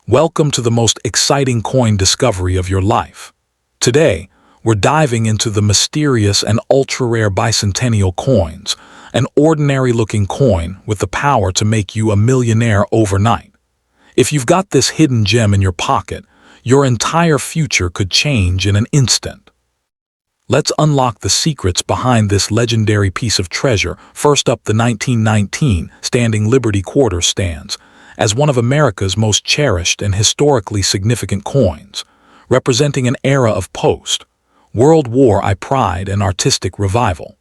Welcome to the most exciting coin discovery of your life. Today, we're diving into the mysterious and ultra-rare bicentennial coins, an ordinary-looking coin with the power to make you a millionaire overnight. If you've got this hidden gem in your pocket, your entire future could change in an instant. Let's unlock the secrets behind this legendary piece of treasure. First up, the 1919 Standing Liberty Quarter stands as one of America's most cherished and historically significant coins, representing an era of post-World War I pride and artistic revival.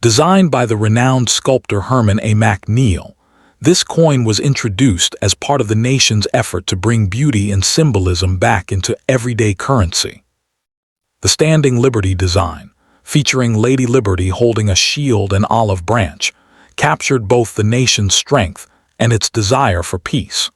Designed by the renowned sculptor Herman A. McNeil, this coin was introduced as part of the nation's effort to bring beauty and symbolism back into everyday currency. The Standing Liberty design, featuring Lady Liberty holding a shield and olive branch, captured both the nation's strength and its desire for peace.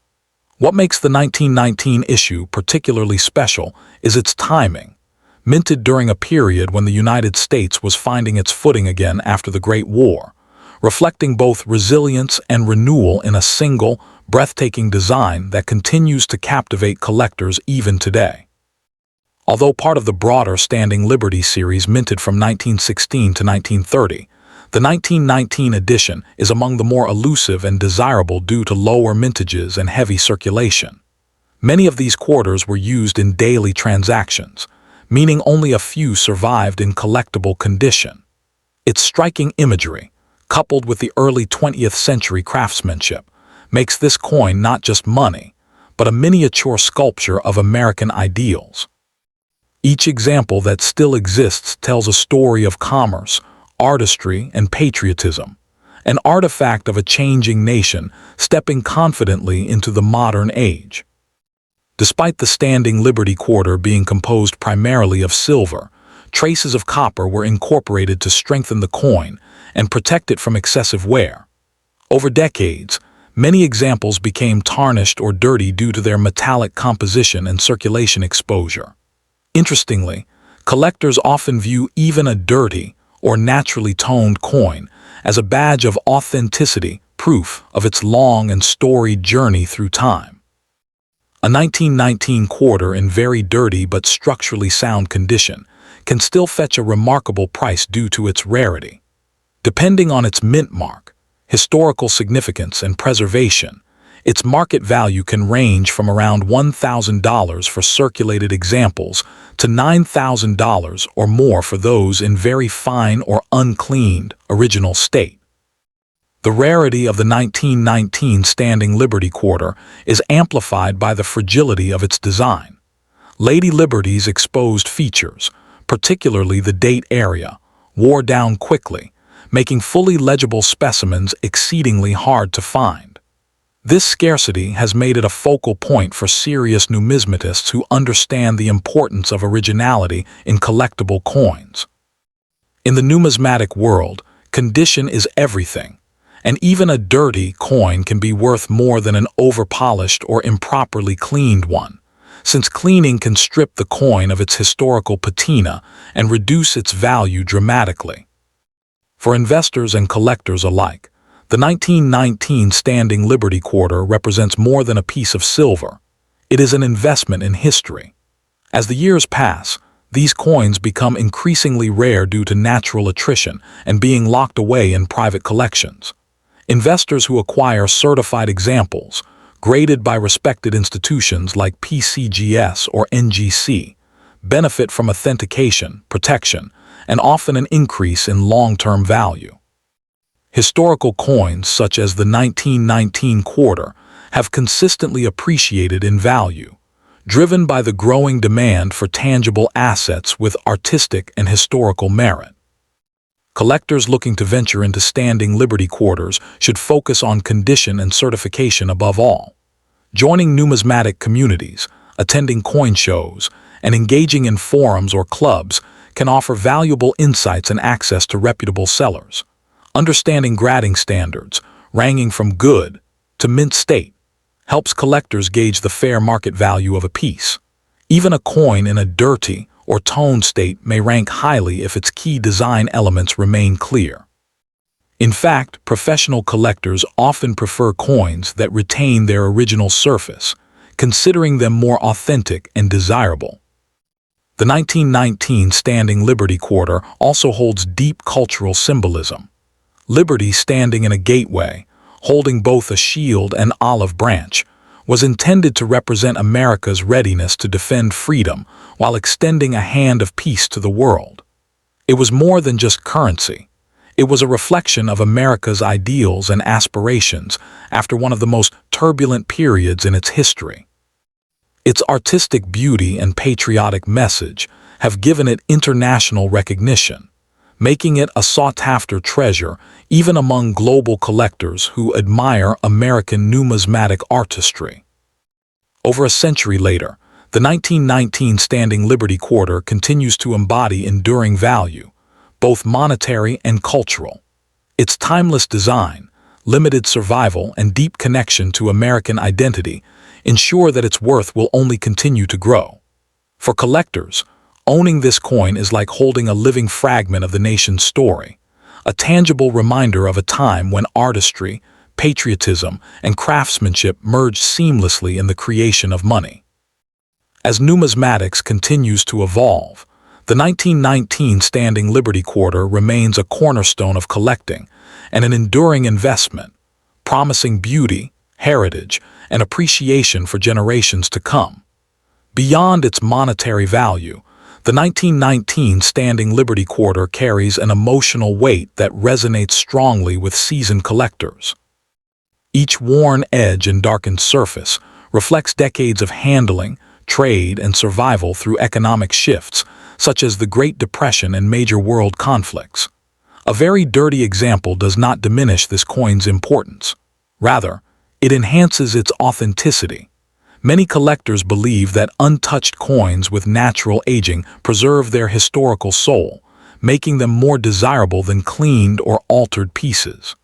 What makes the 1919 issue particularly special is its timing. Minted during a period when the United States was finding its footing again after the Great War, reflecting both resilience and renewal in a single, breathtaking design that continues to captivate collectors even today. Although part of the broader Standing Liberty series minted from 1916 to 1930, the 1919 edition is among the more elusive and desirable due to lower mintages and heavy circulation. Many of these quarters were used in daily transactions, meaning only a few survived in collectible condition. Its striking imagery, coupled with the early 20th century craftsmanship, makes this coin not just money, but a miniature sculpture of American ideals. Each example that still exists tells a story of commerce, artistry, and patriotism, an artifact of a changing nation stepping confidently into the modern age. Despite the Standing Liberty Quarter being composed primarily of silver, traces of copper were incorporated to strengthen the coin and protect it from excessive wear. Over decades, many examples became tarnished or dirty due to their metallic composition and circulation exposure. Interestingly, collectors often view even a dirty or naturally toned coin as a badge of authenticity, proof of its long and storied journey through time. A 1919 quarter in very dirty but structurally sound condition can still fetch a remarkable price due to its rarity. Depending on its mint mark, historical significance, and preservation, its market value can range from around $1,000 for circulated examples to $9,000 or more for those in very fine or uncleaned original state. The rarity of the 1919 Standing Liberty Quarter is amplified by the fragility of its design. Lady Liberty's exposed features, particularly the date area, wore down quickly, making fully legible specimens exceedingly hard to find. This scarcity has made it a focal point for serious numismatists who understand the importance of originality in collectible coins. In the numismatic world, condition is everything, and even a dirty coin can be worth more than an overpolished or improperly cleaned one, since cleaning can strip the coin of its historical patina and reduce its value dramatically. For investors and collectors alike, the 1919 Standing Liberty Quarter represents more than a piece of silver. It is an investment in history. As the years pass, these coins become increasingly rare due to natural attrition and being locked away in private collections. Investors who acquire certified examples, graded by respected institutions like PCGS or NGC, benefit from authentication, protection, and often an increase in long-term value. Historical coins such as the 1919 quarter have consistently appreciated in value, driven by the growing demand for tangible assets with artistic and historical merit. Collectors looking to venture into Standing Liberty quarters should focus on condition and certification above all. Joining numismatic communities, attending coin shows, and engaging in forums or clubs can offer valuable insights and access to reputable sellers. Understanding grading standards, ranging from good to mint state, helps collectors gauge the fair market value of a piece. Even a coin in a dirty or toned state may rank highly if its key design elements remain clear. In fact, professional collectors often prefer coins that retain their original surface, considering them more authentic and desirable. The 1919 Standing Liberty Quarter also holds deep cultural symbolism. Liberty, standing in a gateway, holding both a shield and olive branch, was intended to represent America's readiness to defend freedom while extending a hand of peace to the world. It was more than just currency. It was a reflection of America's ideals and aspirations after one of the most turbulent periods in its history. Its artistic beauty and patriotic message have given it international recognition, making it a sought-after treasure even among global collectors who admire American numismatic artistry. Over a century later, the 1919 Standing Liberty Quarter continues to embody enduring value, both monetary and cultural. Its timeless design, limited survival, and deep connection to American identity ensure that its worth will only continue to grow. For collectors, owning this coin is like holding a living fragment of the nation's story, a tangible reminder of a time when artistry, patriotism, and craftsmanship merged seamlessly in the creation of money. As numismatics continues to evolve, the 1919 Standing Liberty Quarter remains a cornerstone of collecting and an enduring investment, promising beauty, heritage, and appreciation for generations to come. Beyond its monetary value, the 1919 Standing Liberty Quarter carries an emotional weight that resonates strongly with seasoned collectors. Each worn edge and darkened surface reflects decades of handling, trade, and survival through economic shifts, such as the Great Depression and major world conflicts. A very dirty example does not diminish this coin's importance. Rather, it enhances its authenticity. Many collectors believe that untouched coins with natural aging preserve their historical soul, making them more desirable than cleaned or altered pieces.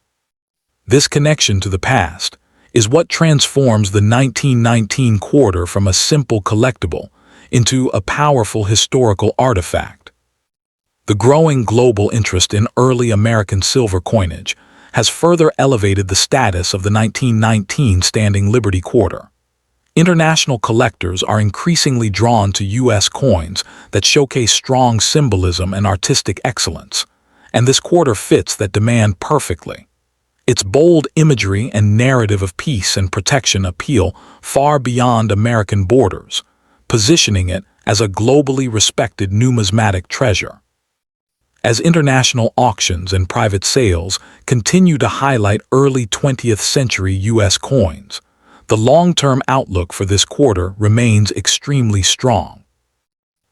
This connection to the past is what transforms the 1919 quarter from a simple collectible into a powerful historical artifact. The growing global interest in early American silver coinage has further elevated the status of the 1919 Standing Liberty Quarter. International collectors are increasingly drawn to U.S. coins that showcase strong symbolism and artistic excellence, and this quarter fits that demand perfectly. Its bold imagery and narrative of peace and protection appeal far beyond American borders, positioning it as a globally respected numismatic treasure. As international auctions and private sales continue to highlight early 20th century U.S. coins, the long-term outlook for this quarter remains extremely strong.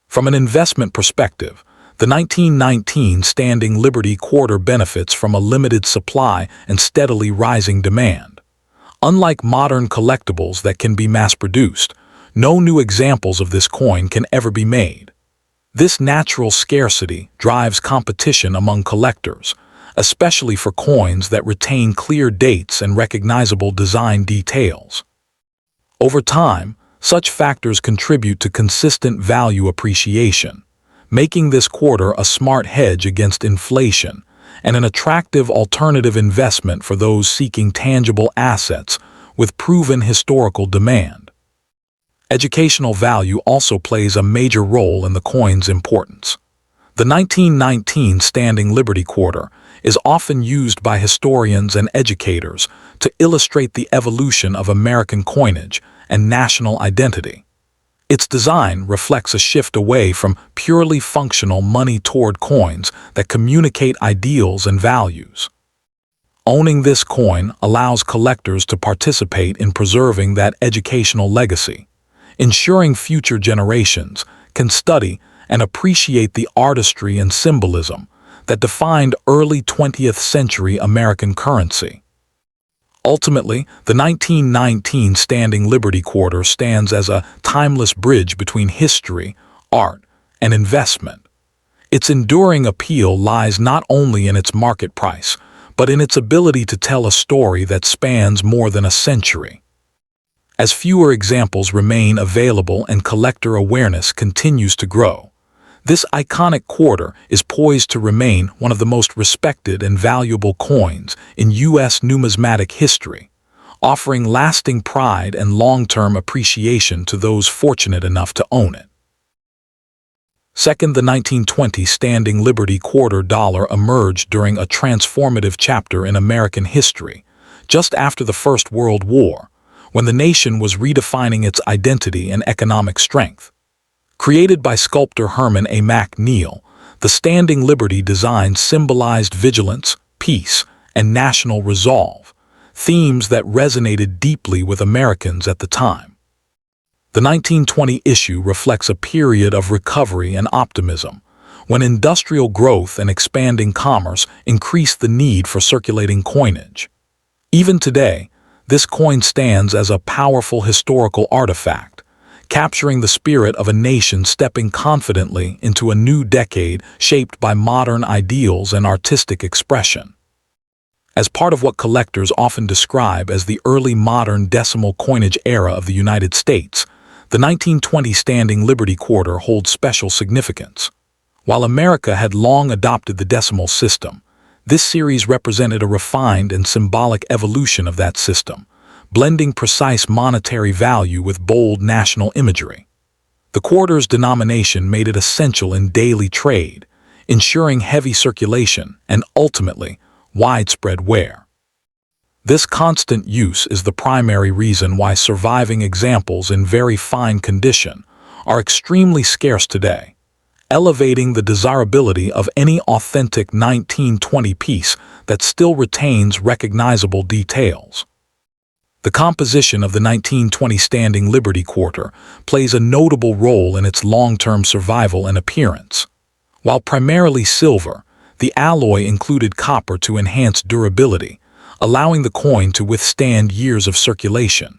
From an investment perspective, the 1919 Standing Liberty Quarter benefits from a limited supply and steadily rising demand. Unlike modern collectibles that can be mass-produced, no new examples of this coin can ever be made. This natural scarcity drives competition among collectors, especially for coins that retain clear dates and recognizable design details. Over time, such factors contribute to consistent value appreciation, making this quarter a smart hedge against inflation and an attractive alternative investment for those seeking tangible assets with proven historical demand. Educational value also plays a major role in the coin's importance. The 1919 Standing Liberty Quarter is often used by historians and educators to illustrate the evolution of American coinage and national identity. Its design reflects a shift away from purely functional money toward coins that communicate ideals and values. Owning this coin allows collectors to participate in preserving that educational legacy, ensuring future generations can study and appreciate the artistry and symbolism that defined early 20th century American currency. Ultimately, the 1919 Standing Liberty Quarter stands as a timeless bridge between history, art, and investment. Its enduring appeal lies not only in its market price, but in its ability to tell a story that spans more than a century. As fewer examples remain available and collector awareness continues to grow, this iconic quarter is poised to remain one of the most respected and valuable coins in U.S. numismatic history, offering lasting pride and long-term appreciation to those fortunate enough to own it. Second, the 1920 Standing Liberty Quarter dollar emerged during a transformative chapter in American history, just after the First World War, when the nation was redefining its identity and economic strength. Created by sculptor Herman A. McNeil, the Standing Liberty design symbolized vigilance, peace, and national resolve, themes that resonated deeply with Americans at the time. The 1920 issue reflects a period of recovery and optimism, when industrial growth and expanding commerce increased the need for circulating coinage. Even today, this coin stands as a powerful historical artifact, capturing the spirit of a nation stepping confidently into a new decade shaped by modern ideals and artistic expression. As part of what collectors often describe as the early modern decimal coinage era of the United States, the 1920 Standing Liberty Quarter holds special significance. While America had long adopted the decimal system, this series represented a refined and symbolic evolution of that system, blending precise monetary value with bold national imagery. The quarter's denomination made it essential in daily trade, ensuring heavy circulation and, ultimately, widespread wear. This constant use is the primary reason why surviving examples in very fine condition are extremely scarce today, elevating the desirability of any authentic 1920 piece that still retains recognizable details. The composition of the 1920 Standing Liberty Quarter plays a notable role in its long-term survival and appearance. While primarily silver, the alloy included copper to enhance durability, allowing the coin to withstand years of circulation.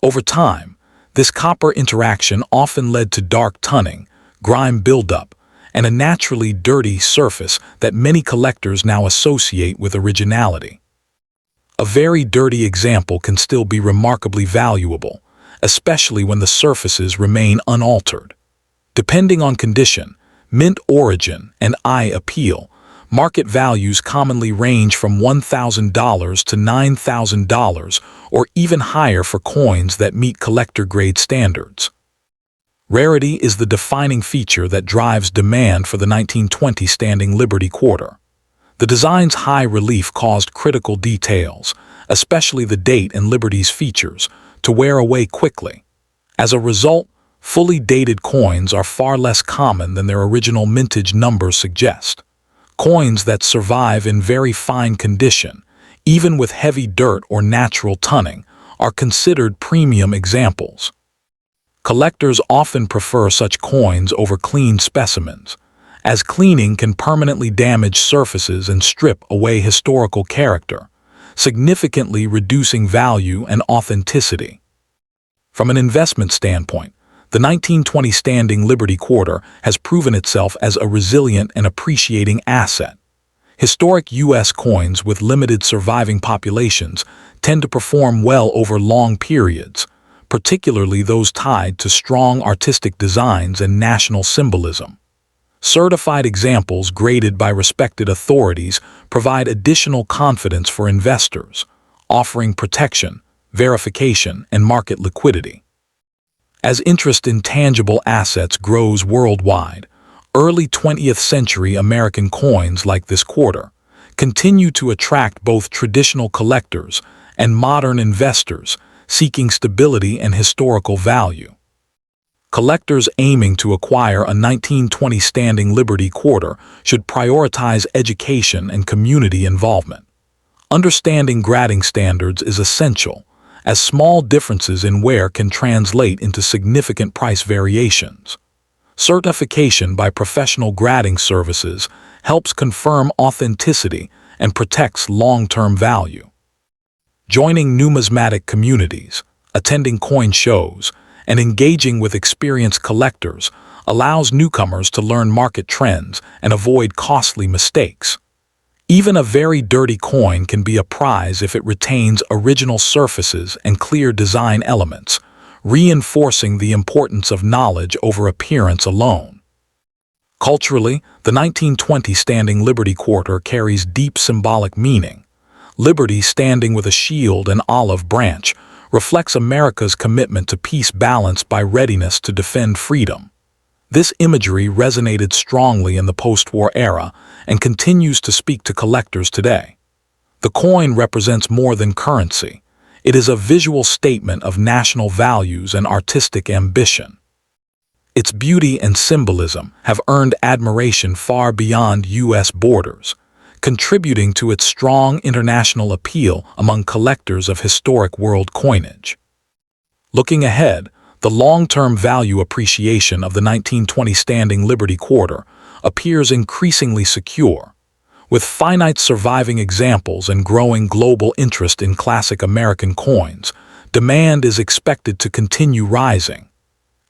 Over time, this copper interaction often led to dark tunning, grime buildup, and a naturally dirty surface that many collectors now associate with originality. A very dirty example can still be remarkably valuable, especially when the surfaces remain unaltered. Depending on condition, mint origin, and eye appeal, market values commonly range from $1,000 to $9,000 or even higher for coins that meet collector-grade standards. Rarity is the defining feature that drives demand for the 1920 Standing Liberty Quarter. The design's high relief caused critical details, especially the date and Liberty's features, to wear away quickly. As a result, fully dated coins are far less common than their original mintage numbers suggest. Coins that survive in very fine condition, even with heavy dirt or natural tunning, are considered premium examples. Collectors often prefer such coins over clean specimens, as cleaning can permanently damage surfaces and strip away historical character, significantly reducing value and authenticity. From an investment standpoint, the 1920 Standing Liberty Quarter has proven itself as a resilient and appreciating asset. Historic U.S. coins with limited surviving populations tend to perform well over long periods, particularly those tied to strong artistic designs and national symbolism. Certified examples graded by respected authorities provide additional confidence for investors, offering protection, verification, and market liquidity. As interest in tangible assets grows worldwide, early 20th century American coins like this quarter continue to attract both traditional collectors and modern investors seeking stability and historical value. Collectors aiming to acquire a 1920 Standing Liberty Quarter should prioritize education and community involvement. Understanding grading standards is essential, as small differences in wear can translate into significant price variations. Certification by professional grading services helps confirm authenticity and protects long-term value. Joining numismatic communities, attending coin shows, and engaging with experienced collectors allows newcomers to learn market trends and avoid costly mistakes. Even a very dirty coin can be a prize if it retains original surfaces and clear design elements, reinforcing the importance of knowledge over appearance alone. Culturally, the 1920 Standing Liberty Quarter carries deep symbolic meaning. Liberty, standing with a shield and olive branch, reflects America's commitment to peace balanced by readiness to defend freedom. This imagery resonated strongly in the post-war era and continues to speak to collectors today. The coin represents more than currency. It is a visual statement of national values and artistic ambition. Its beauty and symbolism have earned admiration far beyond U.S. borders, contributing to its strong international appeal among collectors of historic world coinage. Looking ahead, the long-term value appreciation of the 1920 Standing Liberty Quarter appears increasingly secure. With finite surviving examples and growing global interest in classic American coins, demand is expected to continue rising.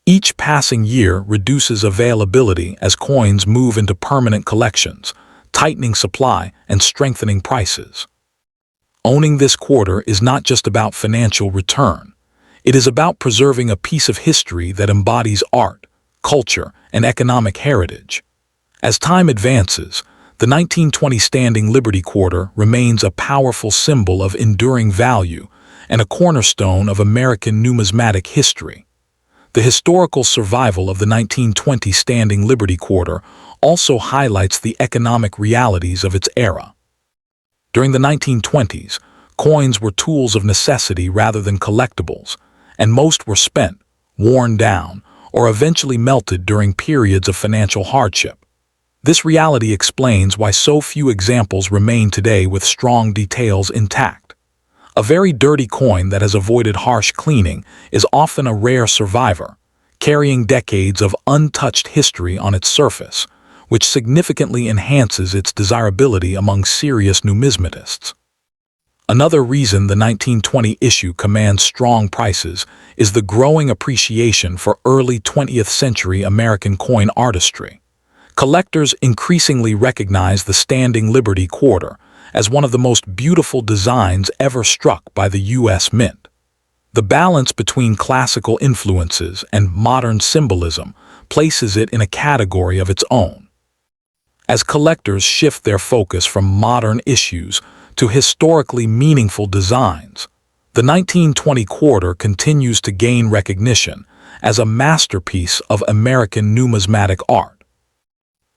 Each passing year reduces availability as coins move into permanent collections, tightening supply and strengthening prices. Owning this quarter is not just about financial return. It is about preserving a piece of history that embodies art, culture, and economic heritage. As time advances, the 1920 Standing Liberty Quarter remains a powerful symbol of enduring value and a cornerstone of American numismatic history. The historical survival of the 1920 Standing Liberty Quarter also highlights the economic realities of its era. During the 1920s, coins were tools of necessity rather than collectibles, and most were spent, worn down, or eventually melted during periods of financial hardship. This reality explains why so few examples remain today with strong details intact. A very dirty coin that has avoided harsh cleaning is often a rare survivor, carrying decades of untouched history on its surface, which significantly enhances its desirability among serious numismatists. Another reason the 1920 issue commands strong prices is the growing appreciation for early 20th century American coin artistry. Collectors increasingly recognize the Standing Liberty Quarter as one of the most beautiful designs ever struck by the U.S. Mint. The balance between classical influences and modern symbolism places it in a category of its own. As collectors shift their focus from modern issues to historically meaningful designs, the 1920 quarter continues to gain recognition as a masterpiece of American numismatic art.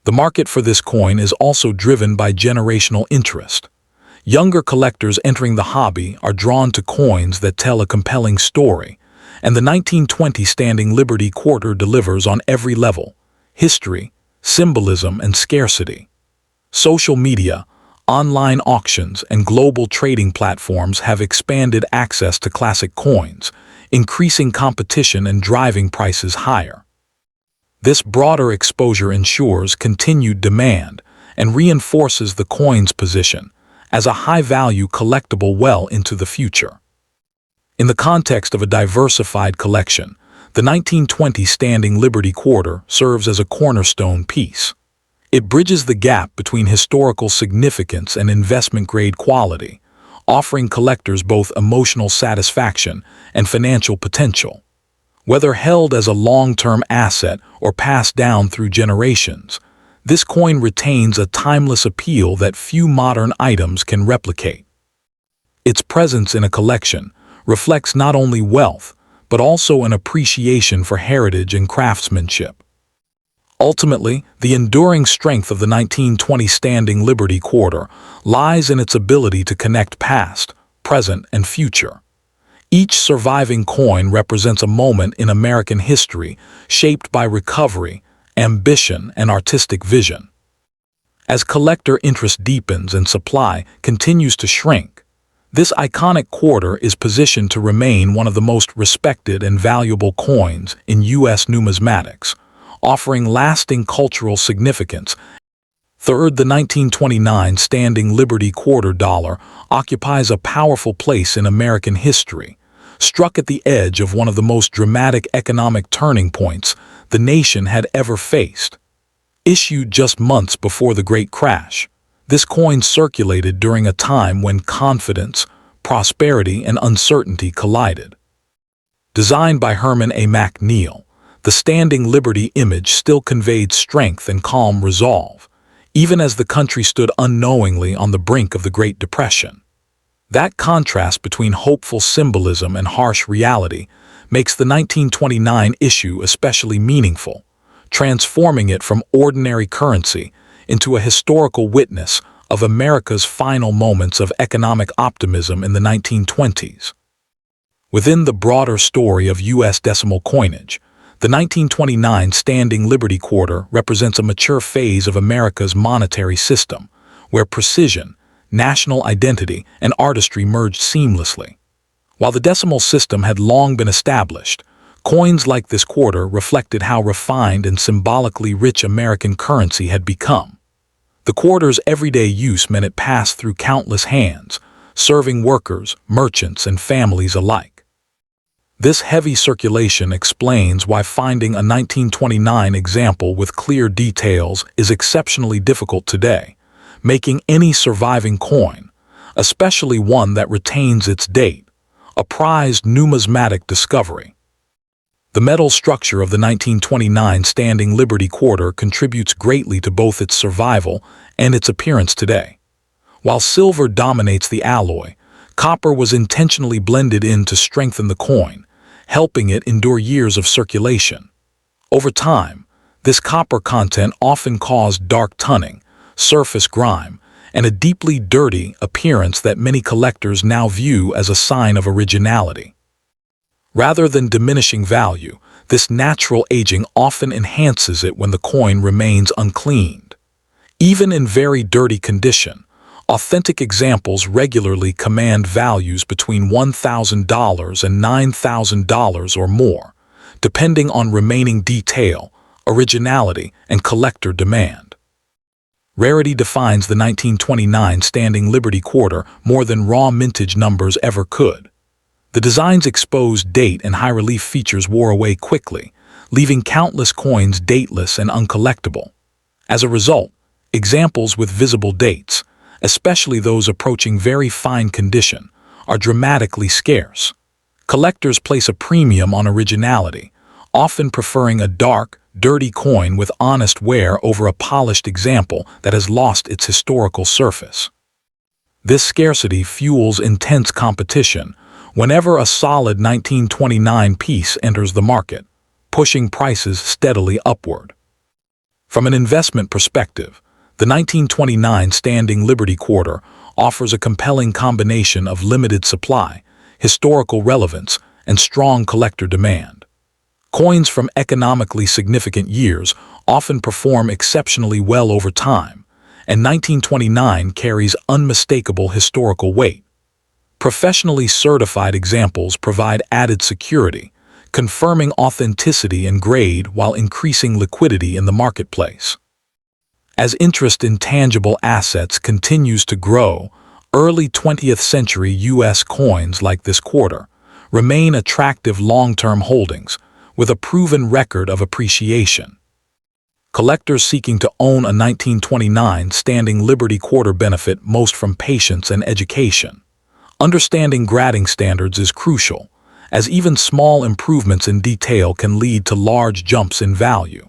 The market for this coin is also driven by generational interest. Younger collectors entering the hobby are drawn to coins that tell a compelling story, and the 1920 Standing Liberty Quarter delivers on every level: history, symbolism, and scarcity. Social media, online auctions, and global trading platforms have expanded access to classic coins, increasing competition and driving prices higher. This broader exposure ensures continued demand and reinforces the coin's position as a high-value collectible well into the future. In the context of a diversified collection, the 1920 Standing Liberty Quarter serves as a cornerstone piece. It bridges the gap between historical significance and investment-grade quality, offering collectors both emotional satisfaction and financial potential. Whether held as a long-term asset or passed down through generations, this coin retains a timeless appeal that few modern items can replicate. Its presence in a collection reflects not only wealth, but also an appreciation for heritage and craftsmanship. Ultimately, the enduring strength of the 1920 Standing Liberty Quarter lies in its ability to connect past, present, and future. Each surviving coin represents a moment in American history shaped by recovery, ambition, and artistic vision. As collector interest deepens and supply continues to shrink, this iconic quarter is positioned to remain one of the most respected and valuable coins in U.S. numismatics, offering lasting cultural significance. Third, the 1929 Standing Liberty Quarter dollar occupies a powerful place in American history. Struck at the edge of one of the most dramatic economic turning points the nation had ever faced. Issued just months before the Great Crash, this coin circulated during a time when confidence, prosperity, and uncertainty collided. Designed by Herman A. McNeil, the Standing Liberty image still conveyed strength and calm resolve, even as the country stood unknowingly on the brink of the Great Depression. That contrast between hopeful symbolism and harsh reality makes the 1929 issue especially meaningful, transforming it from ordinary currency into a historical witness of America's final moments of economic optimism in the 1920s. Within the broader story of U.S. decimal coinage, the 1929 Standing Liberty Quarter represents a mature phase of America's monetary system, where precision, national identity, and artistry merged seamlessly. While the decimal system had long been established, coins like this quarter reflected how refined and symbolically rich American currency had become. The quarter's everyday use meant it passed through countless hands, serving workers, merchants, and families alike. This heavy circulation explains why finding a 1929 example with clear details is exceptionally difficult today, making any surviving coin, especially one that retains its date, a prized numismatic discovery. The metal structure of the 1929 Standing Liberty Quarter contributes greatly to both its survival and its appearance today. While silver dominates the alloy, copper was intentionally blended in to strengthen the coin, helping it endure years of circulation. Over time, this copper content often caused dark tunning, surface grime, and a deeply dirty appearance that many collectors now view as a sign of originality. Rather than diminishing value, this natural aging often enhances it when the coin remains uncleaned. Even in very dirty condition, authentic examples regularly command values between $1,000 and $9,000 or more, depending on remaining detail, originality, and collector demand. Rarity defines the 1929 Standing Liberty Quarter more than raw mintage numbers ever could. The design's exposed date and high-relief features wore away quickly, leaving countless coins dateless and uncollectible. As a result, examples with visible dates, especially those approaching very fine condition, are dramatically scarce. Collectors place a premium on originality, often preferring a dark, dirty coin with honest wear over a polished example that has lost its historical surface. This scarcity fuels intense competition whenever a solid 1929 piece enters the market, pushing prices steadily upward. From an investment perspective, the 1929 Standing Liberty Quarter offers a compelling combination of limited supply, historical relevance, and strong collector demand. Coins from economically significant years often perform exceptionally well over time, and 1929 carries unmistakable historical weight. Professionally certified examples provide added security, confirming authenticity and grade while increasing liquidity in the marketplace. As interest in tangible assets continues to grow, early 20th century U.S. coins like this quarter remain attractive long-term holdings with a proven record of appreciation. Collectors seeking to own a 1929 Standing Liberty Quarter benefit most from patience and education. Understanding grading standards is crucial, as even small improvements in detail can lead to large jumps in value.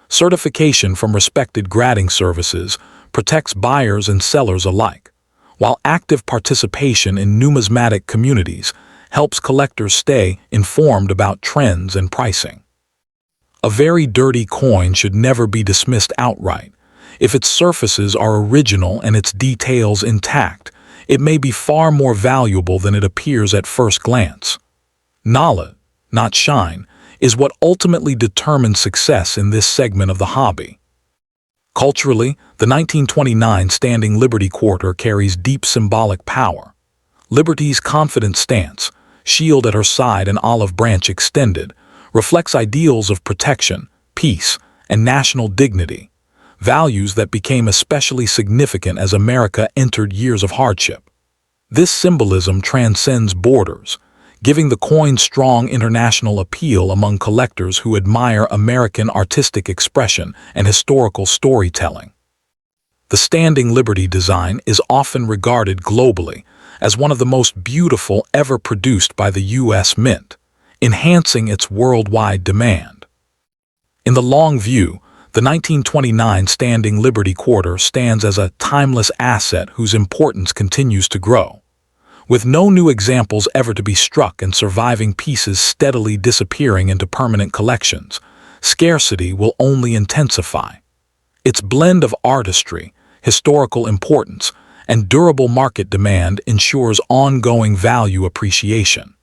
Certification from respected grading services protects buyers and sellers alike, while active participation in numismatic communities helps collectors stay informed about trends and pricing. A very dirty coin should never be dismissed outright. If its surfaces are original and its details intact, it may be far more valuable than it appears at first glance. Knowledge, not shine, is what ultimately determines success in this segment of the hobby. Culturally, the 1929 Standing Liberty Quarter carries deep symbolic power. Liberty's confident stance, shield at her side and olive branch extended, reflects ideals of protection, peace, and national dignity, values that became especially significant as America entered years of hardship. This symbolism transcends borders, giving the coin strong international appeal among collectors who admire American artistic expression and historical storytelling. The Standing Liberty design is often regarded globally as one of the most beautiful ever produced by the U.S. Mint, enhancing its worldwide demand. In the long view, the 1929 Standing Liberty Quarter stands as a timeless asset whose importance continues to grow. With no new examples ever to be struck and surviving pieces steadily disappearing into permanent collections, scarcity will only intensify. Its blend of artistry, historical importance, and durable market demand ensures ongoing value appreciation.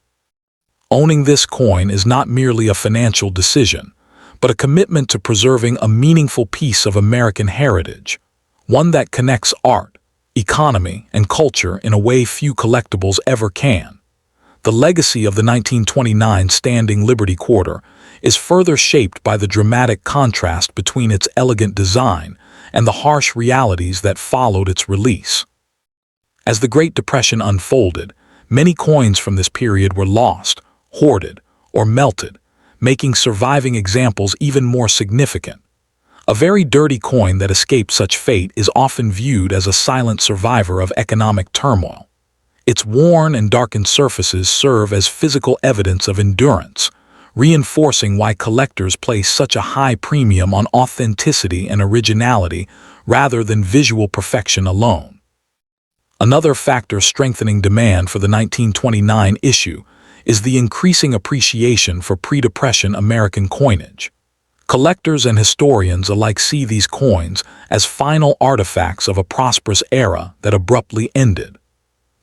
Owning this coin is not merely a financial decision, but a commitment to preserving a meaningful piece of American heritage, one that connects art, economy, and culture in a way few collectibles ever can. The legacy of the 1929 Standing Liberty Quarter is further shaped by the dramatic contrast between its elegant design and the harsh realities that followed its release. As the Great Depression unfolded, many coins from this period were lost, hoarded, or melted, making surviving examples even more significant. A very dirty coin that escaped such fate is often viewed as a silent survivor of economic turmoil. Its worn and darkened surfaces serve as physical evidence of endurance, reinforcing why collectors place such a high premium on authenticity and originality rather than visual perfection alone. Another factor strengthening demand for the 1929 issue is the increasing appreciation for pre-Depression American coinage. Collectors and historians alike see these coins as final artifacts of a prosperous era that abruptly ended.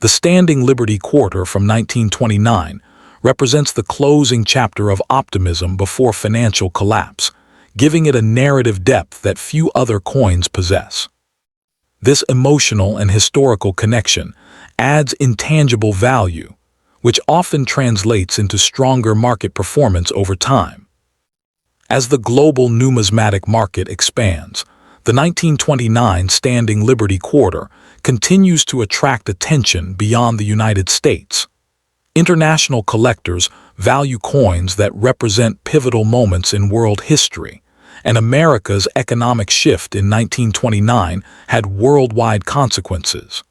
The Standing Liberty Quarter from 1929 represents the closing chapter of optimism before financial collapse, giving it a narrative depth that few other coins possess. This emotional and historical connection adds intangible value, which often translates into stronger market performance over time. As the global numismatic market expands, the 1929 Standing Liberty Quarter continues to attract attention beyond the United States. International collectors value coins that represent pivotal moments in world history, and America's economic shift in 1929 had worldwide consequences.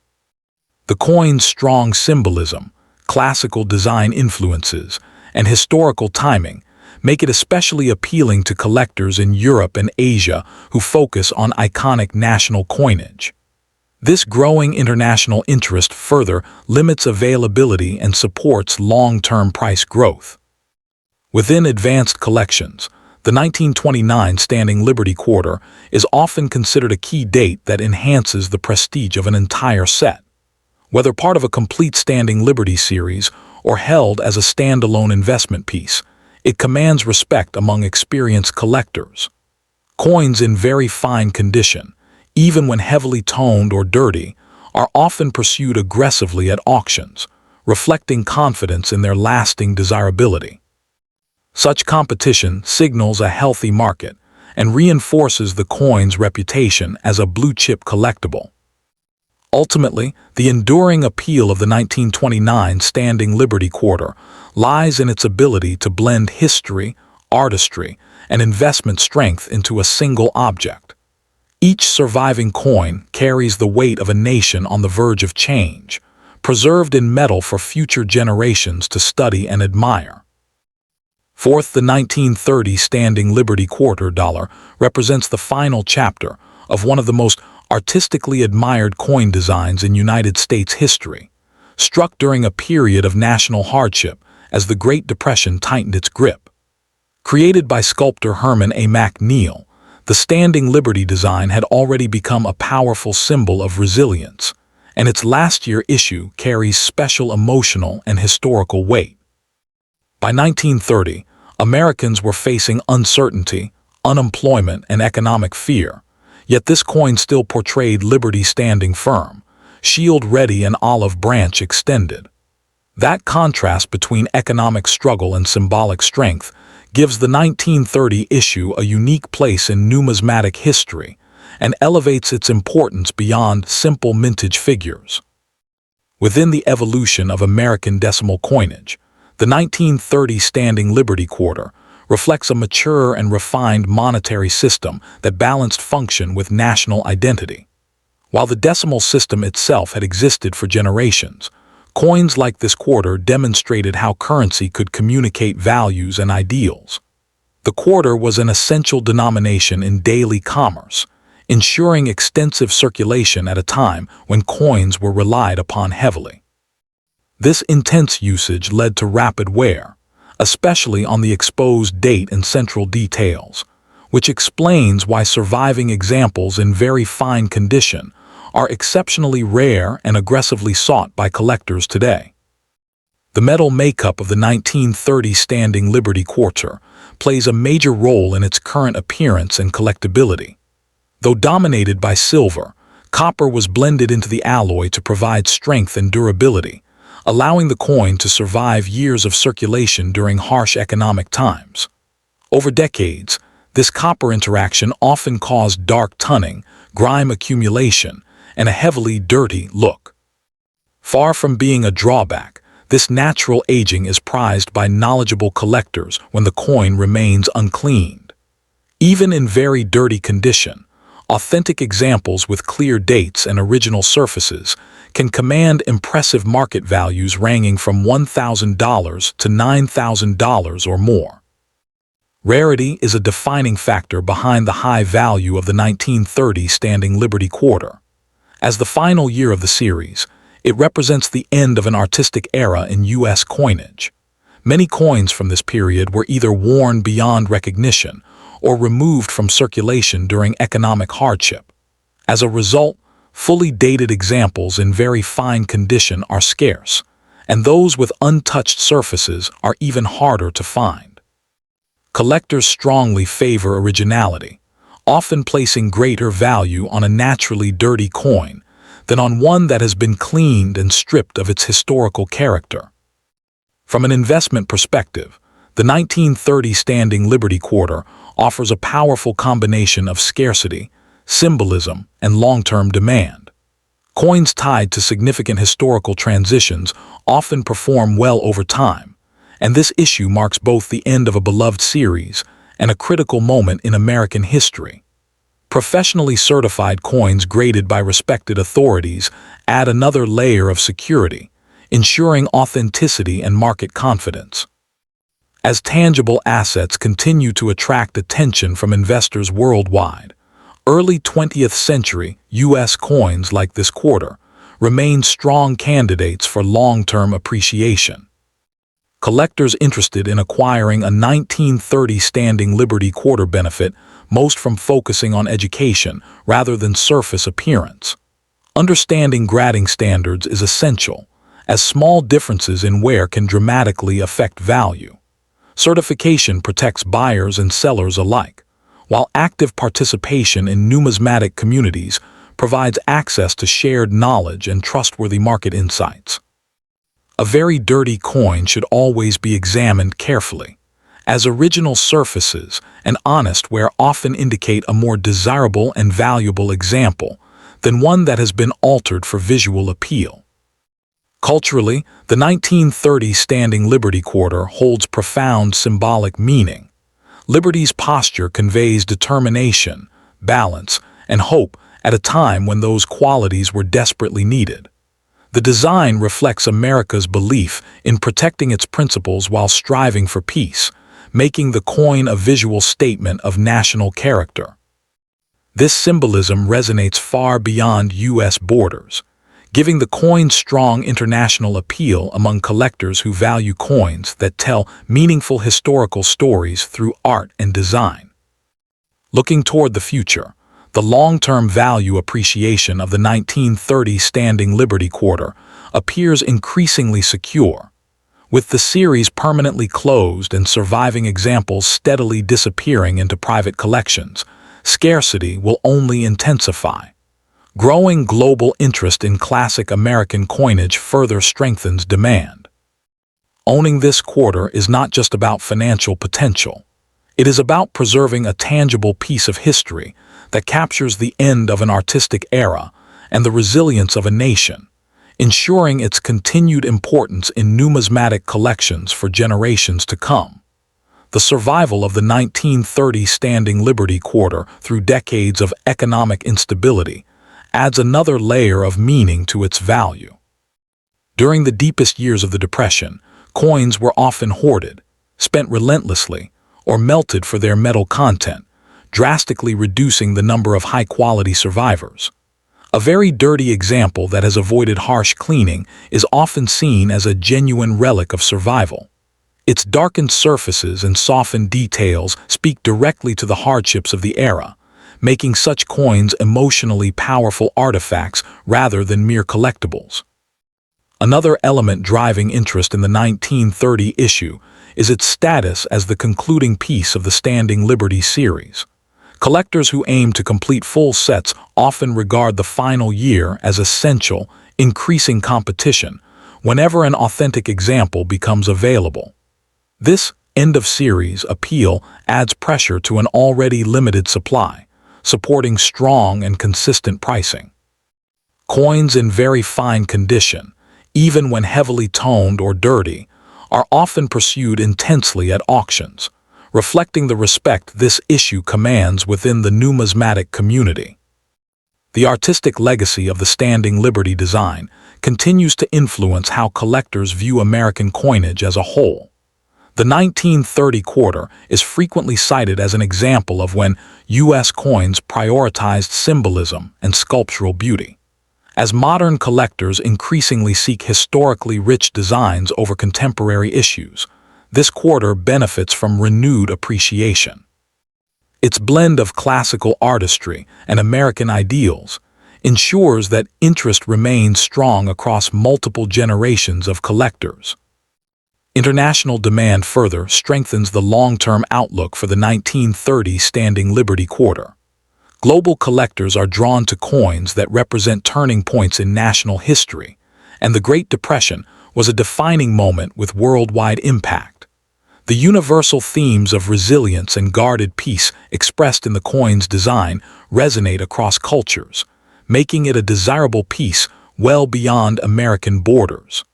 The coin's strong symbolism, classical design influences, and historical timing make it especially appealing to collectors in Europe and Asia who focus on iconic national coinage. This growing international interest further limits availability and supports long-term price growth. Within advanced collections, the 1929 Standing Liberty Quarter is often considered a key date that enhances the prestige of an entire set. Whether part of a complete Standing Liberty series or held as a standalone investment piece, it commands respect among experienced collectors. Coins in very fine condition, even when heavily toned or dirty, are often pursued aggressively at auctions, reflecting confidence in their lasting desirability. Such competition signals a healthy market and reinforces the coin's reputation as a blue-chip collectible. Ultimately, the enduring appeal of the 1929 Standing Liberty Quarter lies in its ability to blend history, artistry, and investment strength into a single object. Each surviving coin carries the weight of a nation on the verge of change, preserved in metal for future generations to study and admire. Fourth, the 1930 Standing Liberty Quarter dollar represents the final chapter of one of the most artistically admired coin designs in United States history, struck during a period of national hardship as the Great Depression tightened its grip. Created by sculptor Herman A. McNeil, the Standing Liberty design had already become a powerful symbol of resilience, and its last-year issue carries special emotional and historical weight. By 1930, Americans were facing uncertainty, unemployment, and economic fear, yet this coin still portrayed liberty standing firm, shield ready and olive branch extended. That contrast between economic struggle and symbolic strength gives the 1930 issue a unique place in numismatic history and elevates its importance beyond simple mintage figures. Within the evolution of American decimal coinage, the 1930 Standing Liberty Quarter reflects a mature and refined monetary system that balanced function with national identity. While the decimal system itself had existed for generations, coins like this quarter demonstrated how currency could communicate values and ideals. The quarter was an essential denomination in daily commerce, ensuring extensive circulation at a time when coins were relied upon heavily. This intense usage led to rapid wear, especially on the exposed date and central details, which explains why surviving examples in very fine condition are exceptionally rare and aggressively sought by collectors today. The metal makeup of the 1930 Standing Liberty Quarter plays a major role in its current appearance and collectability. Though dominated by silver, copper was blended into the alloy to provide strength and durability, allowing the coin to survive years of circulation during harsh economic times. Over decades, this copper interaction often caused dark tunning, grime accumulation, and a heavily dirty look. Far from being a drawback, this natural aging is prized by knowledgeable collectors when the coin remains uncleaned. Even in very dirty condition, authentic examples with clear dates and original surfaces can command impressive market values ranging from $1,000 to $9,000 or more. Rarity is a defining factor behind the high value of the 1930 Standing Liberty Quarter. As the final year of the series, it represents the end of an artistic era in U.S. coinage. Many coins from this period were either worn beyond recognition or removed from circulation during economic hardship. As a result, fully dated examples in very fine condition are scarce, and those with untouched surfaces are even harder to find. Collectors strongly favor originality, often placing greater value on a naturally dirty coin than on one that has been cleaned and stripped of its historical character. From an investment perspective, the 1930 Standing Liberty Quarter offers a powerful combination of scarcity, symbolism, and long-term demand. Coins tied to significant historical transitions often perform well over time, and this issue marks both the end of a beloved series and a critical moment in American history. Professionally certified coins graded by respected authorities add another layer of security, ensuring authenticity and market confidence. As tangible assets continue to attract attention from investors worldwide, early 20th century U.S. coins like this quarter remain strong candidates for long-term appreciation. Collectors interested in acquiring a 1930 Standing Liberty Quarter benefit most from focusing on education rather than surface appearance. Understanding grading standards is essential, as small differences in wear can dramatically affect value. Certification protects buyers and sellers alike, while active participation in numismatic communities provides access to shared knowledge and trustworthy market insights. A very dirty coin should always be examined carefully, as original surfaces and honest wear often indicate a more desirable and valuable example than one that has been altered for visual appeal. Culturally, the 1930 Standing Liberty Quarter holds profound symbolic meaning. Liberty's posture conveys determination, balance, and hope at a time when those qualities were desperately needed. The design reflects America's belief in protecting its principles while striving for peace, making the coin a visual statement of national character. This symbolism resonates far beyond U.S. borders, giving the coin strong international appeal among collectors who value coins that tell meaningful historical stories through art and design. Looking toward the future, the long-term value appreciation of the 1930 Standing Liberty Quarter appears increasingly secure. With the series permanently closed and surviving examples steadily disappearing into private collections, scarcity will only intensify. Growing global interest in classic American coinage further strengthens demand. Owning this quarter is not just about financial potential. It is about preserving a tangible piece of history that captures the end of an artistic era and the resilience of a nation, ensuring its continued importance in numismatic collections for generations to come. The survival of the 1930 Standing Liberty Quarter through decades of economic instability adds another layer of meaning to its value. During the deepest years of the Depression, coins were often hoarded, spent relentlessly, or melted for their metal content, drastically reducing the number of high-quality survivors. A very dirty example that has avoided harsh cleaning is often seen as a genuine relic of survival. Its darkened surfaces and softened details speak directly to the hardships of the era, making such coins emotionally powerful artifacts rather than mere collectibles. Another element driving interest in the 1930 issue is its status as the concluding piece of the Standing Liberty series. Collectors who aim to complete full sets often regard the final year as essential, increasing competition whenever an authentic example becomes available. This end-of-series appeal adds pressure to an already limited supply, supporting strong and consistent pricing. Coins in very fine condition, even when heavily toned or dirty, are often pursued intensely at auctions, reflecting the respect this issue commands within the numismatic community. The artistic legacy of the Standing Liberty design continues to influence how collectors view American coinage as a whole. The 1930 quarter is frequently cited as an example of when U.S. coins prioritized symbolism and sculptural beauty. As modern collectors increasingly seek historically rich designs over contemporary issues, this quarter benefits from renewed appreciation. Its blend of classical artistry and American ideals ensures that interest remains strong across multiple generations of collectors. International demand further strengthens the long-term outlook for the 1930 Standing Liberty quarter. Global collectors are drawn to coins that represent turning points in national history, and the Great Depression was a defining moment with worldwide impact. The universal themes of resilience and guarded peace expressed in the coin's design resonate across cultures, making it a desirable piece well beyond American borders.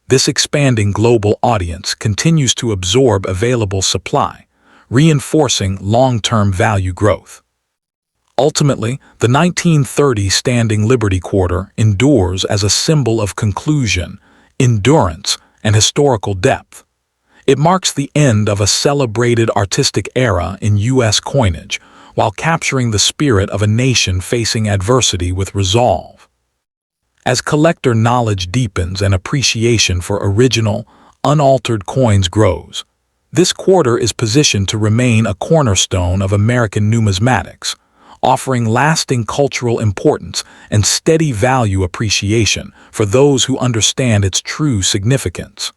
This expanding global audience continues to absorb available supply, reinforcing long-term value growth. Ultimately, the 1930 Standing Liberty quarter endures as a symbol of conclusion, endurance, and historical depth. It marks the end of a celebrated artistic era in U.S. coinage, while capturing the spirit of a nation facing adversity with resolve. As collector knowledge deepens and appreciation for original, unaltered coins grows, this quarter is positioned to remain a cornerstone of American numismatics, offering lasting cultural importance and steady value appreciation for those who understand its true significance.